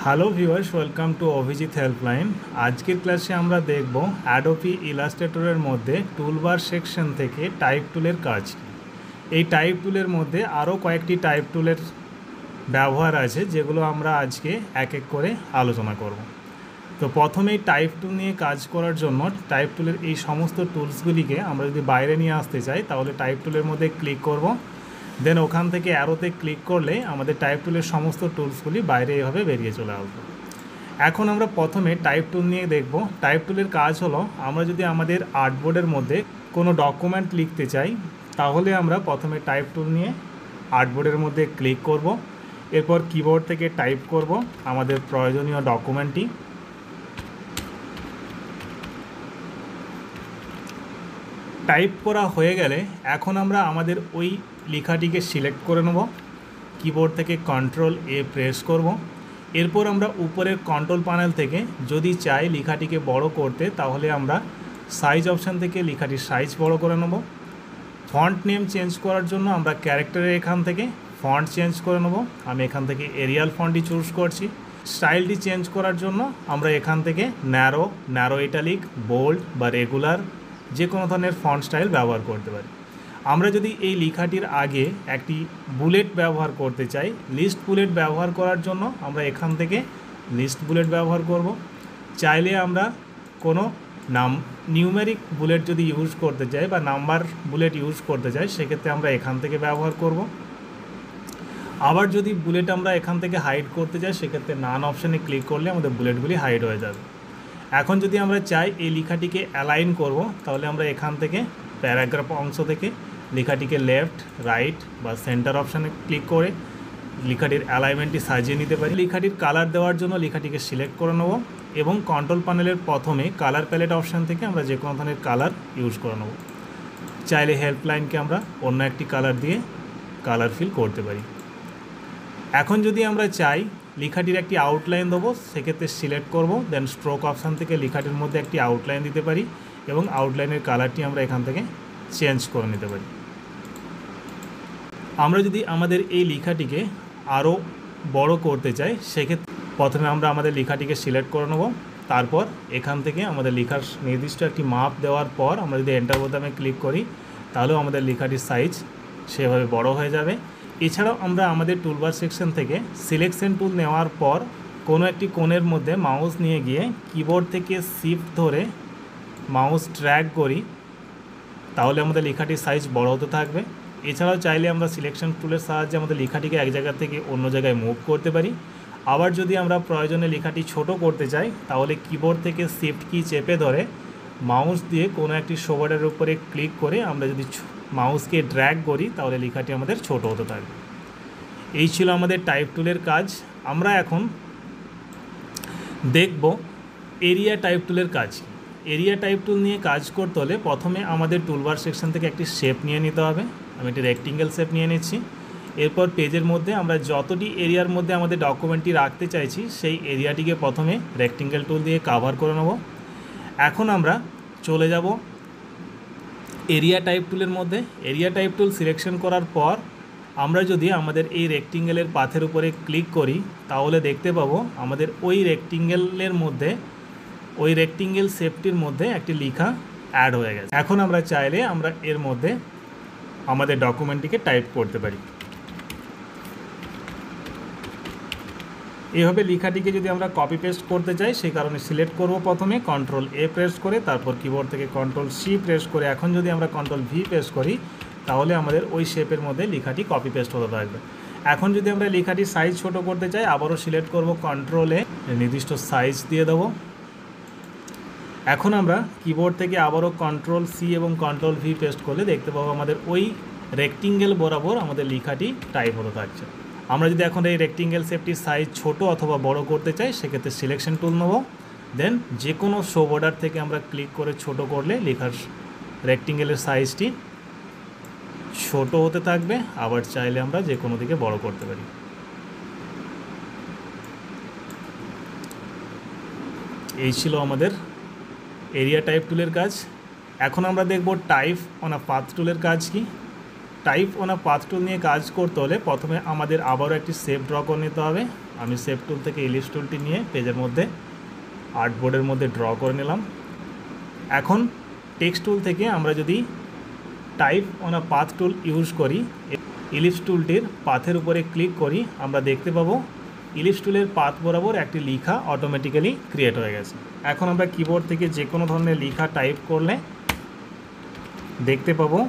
Hello viewers, welcome to Abhijit helpline. আজকের ক্লাসে আমরা দেখব অ্যাডোবি ইলাস্ট্রেটরের মধ্যে টুলবার সেকশন থেকে টাইপ টুলের কাজ। এই টাইপ টুলের মধ্যে আরও কয়েকটি টাইপ টুলের ব্যবহার আছে, যেগুলো আমরা আজকে এক এক করে আলোচনা করব। তো প্রথমেই টাইপ টুল নিয়ে কাজ করার জন্য টাইপ টুলের এই সমস্ত টুলসগুলিকে আমরা যদি বাইরে নিয়ে আসতে চাই, তাহলে টাইপ টুলের মধ্যে ক্লিক করব। দেন ওখান থেকে অ্যারোতে ক্লিক করলে আমাদের টাইপ টুলের সমস্ত টুলসগুলি বাইরে এভাবে বেরিয়ে চলে আসবে। এখন আমরা প্রথমে টাইপ টুল নিয়ে দেখব। টাইপ টুলের কাজ হলো, আমরা যদি আমাদের আর্টবোর্ডের মধ্যে কোনো ডকুমেন্ট লিখতে চাই, তাহলে আমরা প্রথমে টাইপ টুল নিয়ে আর্টবোর্ডের মধ্যে ক্লিক করব। এরপর কিবোর্ড থেকে টাইপ করব আমাদের প্রয়োজনীয় ডকুমেন্টটি। টাইপ করা হয়ে গেলে এখন আমরা আমাদের ওই লেখাটিকে সিলেক্ট করে নেব। কিবোর্ড থেকে কন্ট্রোল-A প্রেস করব। এরপর আমরা উপরের কন্ট্রোল প্যানেল থেকে যদি চাই লেখাটিকে বড় করতে, তাহলে আমরা সাইজ অপশান থেকে লেখাটির সাইজ বড় করে নেব। ফন্ট নেম চেঞ্জ করার জন্য আমরা ক্যারেক্টারের এখান থেকে ফন্ট চেঞ্জ করে নেব। আমি এখান থেকে এরিয়াল ফন্টই চুজ করছি। স্টাইলটি চেঞ্জ করার জন্য আমরা এখান থেকে ন্যারো ইটালিক, বোল্ড বা রেগুলার যে কোনো ধরনের ফন্ট স্টাইল ব্যবহার করতে পারি। আমরা যদি এই লেখাটির আগে একটি বুলেট ব্যবহার করতে চাই, লিস্ট বুলেট ব্যবহার করার জন্য আমরা এখান থেকে লিস্ট বুলেট ব্যবহার করব। চাইলে আমরা কোনো নিউমেরিক বুলেট যদি ইউজ করতে চাই বা নাম্বার বুলেট ইউজ করতে চাই, সেক্ষেত্রে আমরা এখান থেকে ব্যবহার করব। আবার যদি বুলেট আমরা এখান থেকে হাইড করতে চাই, সেক্ষেত্রে নান অপশানে ক্লিক করলে আমাদের বুলেটগুলি হাইড হয়ে যাবে। এখন যদি আমরা চাই এই লেখাটিকে অ্যালাইন করব, তাহলে আমরা এখান থেকে প্যারাগ্রাফ অংশ থেকে লেখাটিকে লেফট, রাইট বা সেন্টার অপশানে ক্লিক করে লেখাটির অ্যালাইনমেন্টটি সাজিয়ে নিতে পারি। লেখাটির কালার দেওয়ার জন্য লেখাটিকে সিলেক্ট করে নেব এবং কন্ট্রোল প্যানেলের প্রথমে কালার প্যালেট অপশান থেকে আমরা যে কোনো ধরনের কালার ইউজ করে নেব। চাইলে হেল্পলাইনকে আমরা অন্য একটি কালার দিয়ে কালার ফিল করতে পারি। এখন যদি আমরা চাই লেখাটির একটি আউটলাইন দেবো, সেক্ষেত্রে সিলেক্ট করব। দেন স্ট্রোক অপশান থেকে লেখাটির মধ্যে একটি আউটলাইন দিতে পারি এবং আউটলাইনের কালারটি আমরা এখান থেকে চেঞ্জ করে নিতে পারি। আমরা যদি আমাদের এই লেখাটিকে আরও বড় করতে চাই, সেক্ষেত্রে প্রথমে আমরা আমাদের লেখাটিকে সিলেক্ট করে নেব। তারপর এখান থেকে আমাদের লেখার নির্দিষ্ট একটি মাপ দেওয়ার পর আমরা যদি এন্টার বোতামে ক্লিক করি, তাহলেও আমাদের লেখাটির সাইজ সেভাবে বড় হয়ে যাবে। এছাড়াও আমরা আমাদের টুলবার সেকশন থেকে সিলেকশন টুল নেওয়ার পর কোনো একটি কোণের মধ্যে মাউস নিয়ে গিয়ে কিবোর্ড থেকে শিফট ধরে মাউস ড্র্যাগ করি, তাহলে আমাদের লেখাটির সাইজ বড় হতে থাকবে। এছাড়াও চাইলে আমরা সিলেকশন টুলের সাহায্যে আমাদের লেখাটিকে এক জায়গা থেকে অন্য জায়গায় মুভ করতে পারি। আবার যদি আমরা প্রয়োজনে লেখাটি ছোট করতে চাই, তাহলে কিবোর্ড থেকে শিফট কি চেপে ধরে মাউস দিয়ে কোনো একটি শোবারের উপরে ক্লিক করে আমরা যদি মাউসকে ড্র্যাগ করি, তাহলে লেখাটি আমাদের ছোট হতে থাকবে। এই ছিল আমাদের টাইপ টুলের কাজ। আমরা এখন দেখব এরিয়া টাইপ টুলের কাজ। এরিয়া টাইপ টুল নিয়ে কাজ করতে হলে প্রথমে আমাদের টুলবার সেকশন থেকে একটি শেপ নিয়ে নিতে হবে। আমি একটি রেক্টেঙ্গেল শেপ নিয়ে নিচ্ছি। এরপর পেজের মধ্যে আমরা যতটি এরিয়ার মধ্যে আমাদের ডকুমেন্টটি রাখতে চাইছি, সেই এরিয়াটিকে প্রথমে রেক্টেঙ্গেল টুল দিয়ে কাভার করে নেব। এখন আমরা চলে যাব এরিয়া টাইপ টুলের মধ্যে। এরিয়া টাইপ টুল সিলেকশন করার পর আমরা যদি আমাদের এই রেক্টেঙ্গেলের পাথের উপরে ক্লিক করি, তাহলে দেখতে পাবো আমাদের ওই রেক্টেঙ্গেলের মধ্যে, ওই রেক্টেঙ্গেল শেপটির মধ্যে একটি লেখা অ্যাড হয়ে গেছে। এখন আমরা চাইলে আমরা এর মধ্যে আমাদের ডকুমেন্টটিকে টাইপ করতে পারি। এইভাবে লেখাটিকে যদি আমরা কপি পেস্ট করতে চাই, সেই কারণে সিলেক্ট করব প্রথমে কন্ট্রোল-A প্রেস করে, তারপর কিবোর্ড থেকে কন্ট্রোল-C প্রেস করে এখন যদি আমরা কন্ট্রোল-V প্রেস করি, তাহলে আমাদের ওই শেপের মধ্যে লেখাটি কপি পেস্ট হতে থাকবে। এখন যদি আমরা লেখাটির সাইজ ছোট করতে চাই, আবারও সিলেক্ট করব কন্ট্রোল-A, নির্দিষ্ট সাইজ দিয়ে দেবো। এখন আমরা কিবোর্ড থেকে আবারও কন্ট্রোল-C এবং কন্ট্রোল-V পেস্ট করলে দেখতে পাবো আমাদের ওই রেক্টেঙ্গেল বরাবর আমাদের লেখাটি টাইপ হতে থাকছে। আমরা যদি এখন এই রেক্টেঙ্গেল শেপটির সাইজ ছোট অথবা বড় করতে চাই, সেক্ষেত্রে সিলেকশন টুল নেব। দেন যে কোনো শো বর্ডার থেকে আমরা ক্লিক করে ছোট করলে লেখার রেক্টেঙ্গেলের সাইজটি ছোট হতে থাকবে। আবার চাইলে আমরা যে কোনো দিকে বড় করতে পারি। এই ছিল আমাদের এরিয়া টাইপ টুলের কাজ। এখন আমরা দেখব টাইপ অন আ পাথ টুলের কাজ কি। টাইপ ওনা পাথ টুল নিয়ে কাজ করতে হলে প্রথমে আমাদের আবারও একটি শেপ ড্র করে নিতে হবে। আমি শেপ টুল থেকে ইলিপস টুলটি নিয়ে পেজের মধ্যে আর্টবোর্ডের মধ্যে ড্র করে নিলাম। এখন টেক্সট টুল থেকে আমরা যদি টাইপ ওনা পাথ টুল ইউজ করি, ইলিপস টুলটির পাথের উপরে ক্লিক করি, আমরা দেখতে পাবো ইলিপস টুলের পাথ বরাবর একটি লেখা অটোমেটিক্যালি ক্রিয়েট হয়ে গেছে। এখন আমরা কিবোর্ড থেকে যে কোনো ধরনের লেখা টাইপ করলে দেখতে পাবো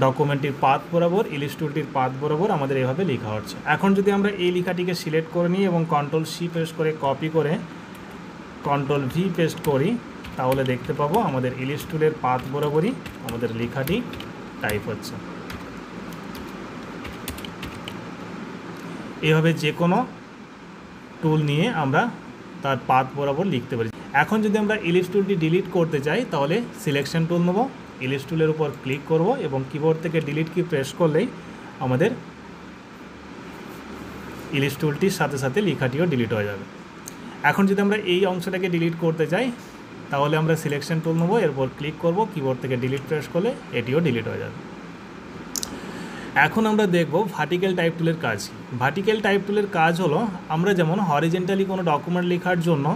ডকুমেন্টটির পাথ বরাবর, ইলিপস টুলটির পাথ বরাবর আমাদের এভাবে লেখা হচ্ছে। এখন যদি আমরা এই লেখাটিকে সিলেক্ট করে নিই এবং কন্ট্রোল সি পেস্ট করে কপি করে কন্ট্রোল ভি পেস্ট করি, তাহলে দেখতে পাবো আমাদের ইলিপস টুলের পাথ বরাবরই আমাদের লেখাটি টাইপ হচ্ছে। এভাবে যে কোনো টুল নিয়ে আমরা তার পাথ বরাবর লিখতে পারি। এখন যদি আমরা ইলিপস টুলটি ডিলিট করতে চাই, তাহলে সিলেকশন টুল নেব, ইলিপস টুলের উপর ক্লিক করব এবং কিবোর্ড থেকে ডিলিট কি প্রেস করলেই আমাদের ইলিপস টুলটির সাথে সাথে লেখাটিও ডিলিট হয়ে যাবে। এখন যদি আমরা এই অংশটাকে ডিলিট করতে চাই, তাহলে আমরা সিলেকশন টুল নেব, এরপর ক্লিক করব, কিবোর্ড থেকে ডিলিট প্রেস করলে এটিও ডিলিট হয়ে যাবে। এখন আমরা দেখব ভার্টিক্যাল টাইপ টুলের কাজ। ভার্টিক্যাল টাইপ টুলের কাজ হলো, আমরা যেমন হরিজেন্টালি কোনো ডকুমেন্ট লেখার জন্য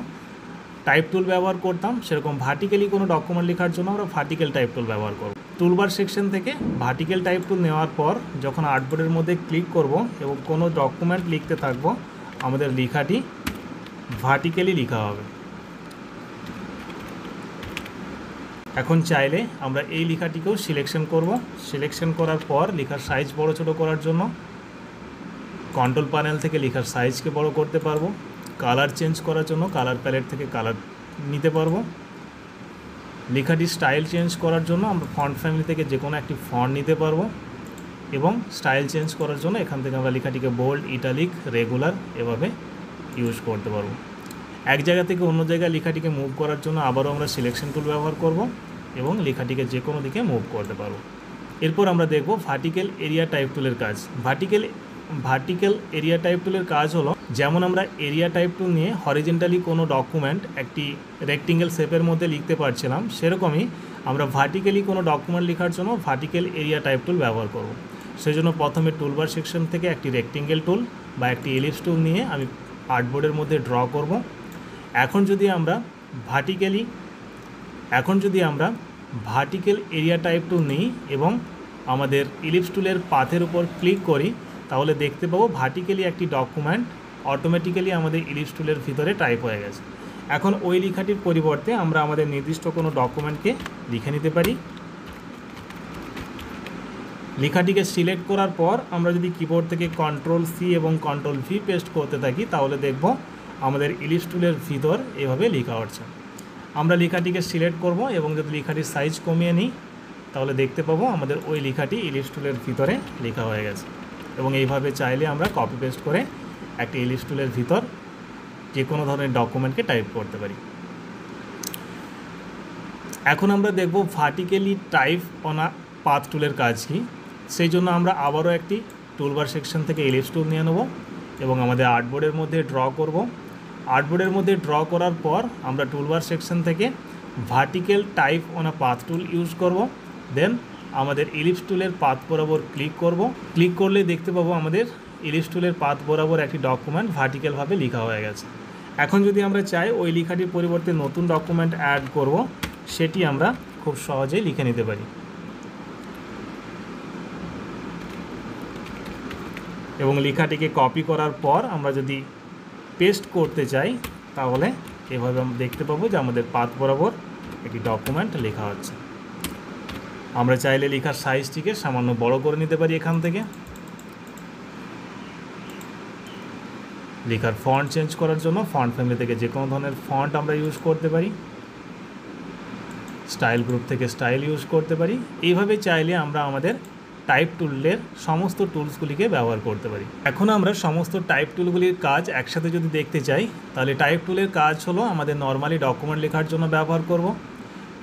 টাইপ টুল ব্যবহার করতাম, সেরকম ভার্টিক্যালি কোনো ডকুমেন্ট লেখার জন্য আমরা ভার্টিক্যাল টাইপ টুল ব্যবহার করব। টুলবার সেকশন থেকে ভার্টিক্যাল টাইপ টুল নেওয়ার পর যখন আর্টবোর্ডের মধ্যে ক্লিক করব এবং কোনো ডকুমেন্ট লিখতে থাকব, আমাদের লেখাটি ভার্টিক্যালি লেখা হবে। এখন চাইলে আমরা এই লেখাটিকেও সিলেকশন করব। সিলেকশন করার পর লেখার সাইজ বড় ছোট করার জন্য কন্ট্রোল প্যানেল থেকে লেখার সাইজকে বড় করতে পারবো। কালার চেঞ্জ করার জন্য কালার প্যালেট থেকে কালার নিতে পারবো। লেখাটি স্টাইল চেঞ্জ করার জন্য আমরা ফন্ট ফ্যামিলি থেকে যে কোনো একটি ফন্ট নিতে পারবো এবং স্টাইল চেঞ্জ করার জন্য এখান থেকে আমরা লেখাটিকে বোল্ড, ইটালিক, রেগুলার এভাবে ইউজ করতে পারবো। এক জায়গা থেকে অন্য জায়গায় লেখাটিকে মুভ করার জন্য আবারও আমরা সিলেকশন টুল ব্যবহার করব এবং লেখাটিকে যে কোনো দিকে মুভ করতে পারবো। এরপর আমরা দেখব ভার্টিক্যাল এরিয়া টাইপ টুলের কাজ। ভার্টিক্যাল এরিয়া টাইপ টুলের কাজ হলো, যেমন আমরা এরিয়া টাইপ টুল নিয়ে হরিজেন্টালি কোনো ডকুমেন্ট একটি রেক্টেঙ্গেল শেপের মধ্যে লিখতে পারছিলাম, সেরকমই আমরা ভার্টিক্যালি কোনো ডকুমেন্ট লেখার জন্য ভার্টিক্যাল এরিয়া টাইপ টুল ব্যবহার করব। সেই জন্য প্রথমে টুলবার সেকশন থেকে একটি রেক্টেঙ্গেল টুল বা একটি এলিপস টুল নিয়ে আমি আর্টবোর্ডের মধ্যে ড্র করব। এখন যদি আমরা ভার্টিক্যাল এরিয়া টাইপ টুল নিই এবং আমাদের ইলিপস টুলের পাথের উপর ক্লিক করি, তাহলে দেখতে পাবো ভার্টিক্যালি একটি ডকুমেন্ট অটোমেটিক্যালি আমাদের ইলিপস টুলের ভিতরে টাইপ হয়ে গেছে। এখন ওই লেখাটির পরিবর্তে আমরা আমাদের নির্দিষ্ট কোনো ডকুমেন্টকে লিখে নিতে পারি। লেখাটিকে সিলেক্ট করার পর আমরা যদি কিবোর্ড থেকে কন্ট্রোল সি এবং কন্ট্রোল ভি পেস্ট করতে থাকি, তাহলে দেখব আমাদের ইলিপস টুলের ভিতর এভাবে লেখা হচ্ছে। আমরা লেখাটিকে সিলেক্ট করব এবং যদি লেখাটির সাইজ কমিয়ে নিই, তাহলে দেখতে পাবো আমাদের ওই লেখাটি ইলিপস টুলের ভিতরে লেখা হয়ে গেছে। এবং এইভাবে চাইলে আমরা কপি পেস্ট করে একটি ইলিপস টুলের ভিতর যে কোনো ধরনের ডকুমেন্টকে টাইপ করতে পারি। এখন আমরা দেখব ভার্টিক্যালি টাইপ অনা পাথ টুলের কাজ কি। সেই জন্য আমরা আবারও একটি টুলবার সেকশন থেকে ইলিপস টুল নিয়ে নেব এবং আমাদের আর্টবোর্ডের মধ্যে ড্র করব। আর্টবোর্ডের মধ্যে ড্র করার পর আমরা টুলবার সেকশন থেকে ভার্টিক্যাল টাইপ অনা পাথ টুল ইউজ করব। দেন আমাদের ইলিপস টুলের পাথ বরাবর ক্লিক করব। ক্লিক করলে দেখতে পাবো আমাদের ইলিপস টুলের পাথ বরাবর একটি ডকুমেন্ট ভার্টিক্যালভাবে লেখা হয়ে গেছে। এখন যদি আমরা চাই ওই লেখাটির পরিবর্তে নতুন ডকুমেন্ট অ্যাড করব, সেটি আমরা খুব সহজেই লিখে নিতে পারি। এবং লেখাটিকে কপি করার পর আমরা যদি পেস্ট করতে চাই, তাহলে এভাবে আমরা দেখতে পাবো যে আমাদের পাথ বরাবর একটি ডকুমেন্ট লেখা হচ্ছে। আমরা চাইলে লেখার সাইজটিকে সামান্য বড় করে নিতে পারি। এখান থেকে লেখার ফন্ট চেঞ্জ করার জন্য ফন্ট ফ্যামিলি থেকে যে কোনো ধরনের ফন্ট আমরা ইউজ করতে পারি। স্টাইল গ্রুপ থেকে স্টাইল ইউজ করতে পারি। এইভাবে চাইলে আমরা আমাদের টাইপ টুলের সমস্ত টুলসগুলিকে ব্যবহার করতে পারি। এখন আমরা সমস্ত টাইপ টুলগুলির কাজ একসাথে যদি দেখতে চাই, তাহলে টাইপ টুলের কাজ হলো আমাদের নর্মালি ডকুমেন্ট লেখার জন্য ব্যবহার করব।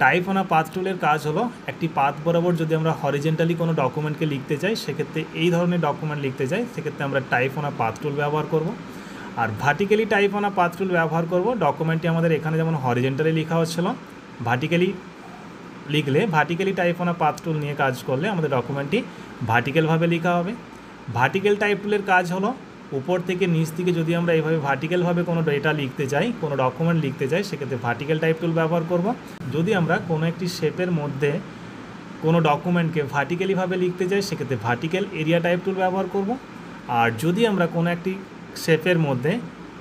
টাইপ অনা পাথ টুলের কাজ হলো একটি পাথ বরাবর যদি আমরা হরিজেন্টালি কোনো ডকুমেন্টকে লিখতে চাই, সেক্ষেত্রে এই ধরনের ডকুমেন্ট লিখতে চাই, সেক্ষেত্রে আমরা টাইপ অনা পাথ টুল ব্যবহার করব। আর ভার্টিক্যালি টাইপ অনা পাথ টুল ব্যবহার করব, ডকুমেন্টটি আমাদের এখানে যেমন হরিজেন্টালি লেখা হচ্ছিল, ভার্টিক্যালি লিখলে ভার্টিক্যালি টাইপ অন পাথ টুল নিয়ে কাজ করলে আমাদের ডকুমেন্টটি ভার্টিক্যালভাবে লেখা হবে। ভার্টিক্যাল টাইপ টুলের কাজ হলো উপর থেকে নিচ থেকে যদি আমরা এইভাবে ভার্টিক্যালভাবে কোনো ডেটা লিখতে চাই, কোনো ডকুমেন্ট লিখতে চাই, সেক্ষেত্রে ভার্টিক্যাল টাইপ টুল ব্যবহার করব। যদি আমরা কোনো একটি শেপের মধ্যে কোনো ডকুমেন্টকে ভার্টিক্যালিভাবে লিখতে চাই, সেক্ষেত্রে ভার্টিক্যাল এরিয়া টাইপ টুল ব্যবহার করব। আর যদি আমরা কোনো একটি শেপের মধ্যে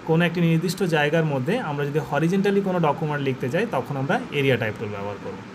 কোনো একটি নির্দিষ্ট জায়গার মধ্যে আমরা যদি হরিজেন্টালি কোনো ডকুমেন্ট লিখতে চাই, তখন আমরা এরিয়া টাইপ টুল ব্যবহার করব।